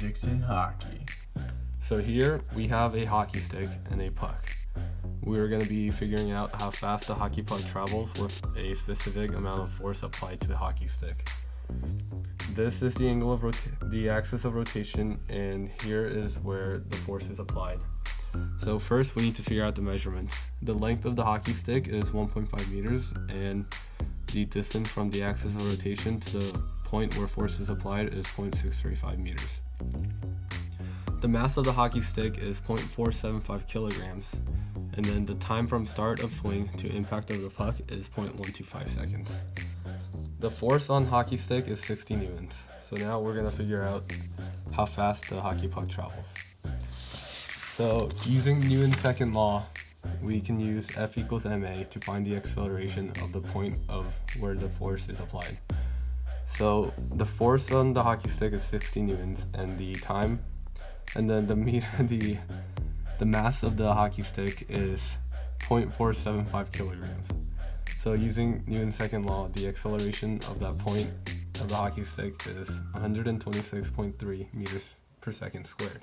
Basics in Hockey. So here we have a hockey stick and a puck. We're going to be figuring out how fast the hockey puck travels with a specific amount of force applied to the hockey stick. This is the angle of the axis of rotation, and here is where the force is applied. So first we need to figure out the measurements. The length of the hockey stick is 1.5 meters, and the distance from the axis of rotation to the point where force is applied is 0.635 meters. The mass of the hockey stick is 0.475 kilograms, and then the time from start of swing to impact of the puck is 0.125 seconds. The force on hockey stick is 60 newtons. So now we're going to figure out how fast the hockey puck travels. So using Newton's second law, we can use F equals ma to find the acceleration of the point of where the force is applied. So the force on the hockey stick is 60 newtons, and the time, and then the mass of the hockey stick is 0.475 kilograms. So using Newton's second law, the acceleration of that point of the hockey stick is 126.3 meters per second squared.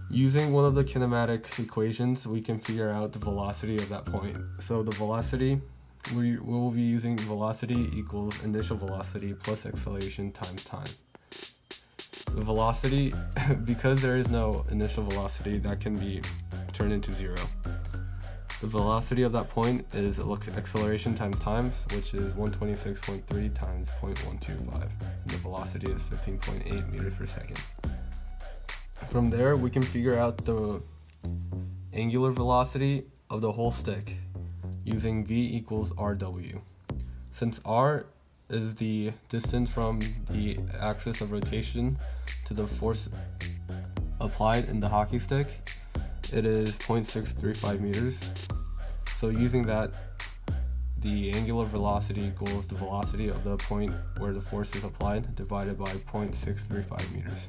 Using one of the kinematic equations, we can figure out the velocity of that point. So the velocity, we will be using velocity equals initial velocity plus acceleration times time. The velocity, because there is no initial velocity, that can be turned into zero. The velocity of that point is acceleration times time, which is 126.3 times 0.125. The velocity is 15.8 meters per second. From there, we can figure out the angular velocity of the whole stick using V equals RW. Since R is the distance from the axis of rotation to the force applied in the hockey stick, it is 0.635 meters. So using that, the angular velocity equals the velocity of the point where the force is applied divided by 0.635 meters,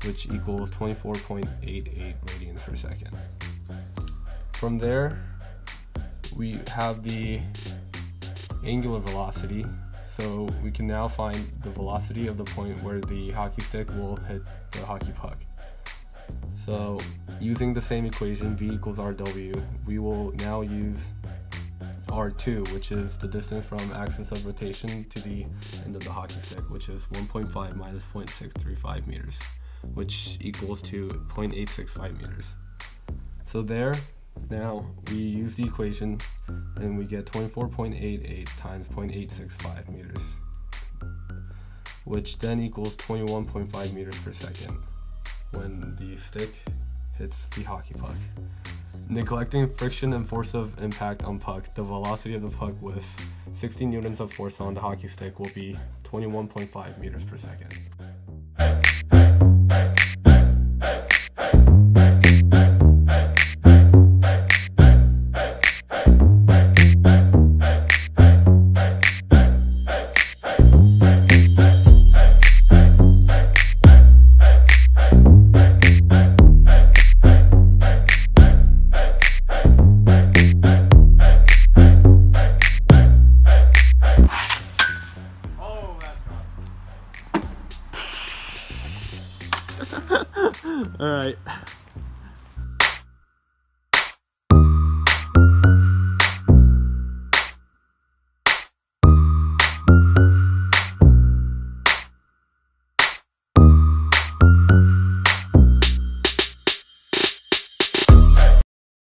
which equals 24.88 radians per second. From there, we have the angular velocity, so we can now find the velocity of the point where the hockey stick will hit the hockey puck. So using the same equation, V equals RW, we will now use R2, which is the distance from axis of rotation to the end of the hockey stick, which is 1.5 minus 0.635 meters, which equals to 0.865 meters. So there, now we use the equation and we get 24.88 times 0.865 meters, which then equals 21.5 meters per second when the stick hits the hockey puck. Neglecting friction and force of impact on puck, the velocity of the puck with 60 newtons of force on the hockey stick will be 21.5 meters per second. All right.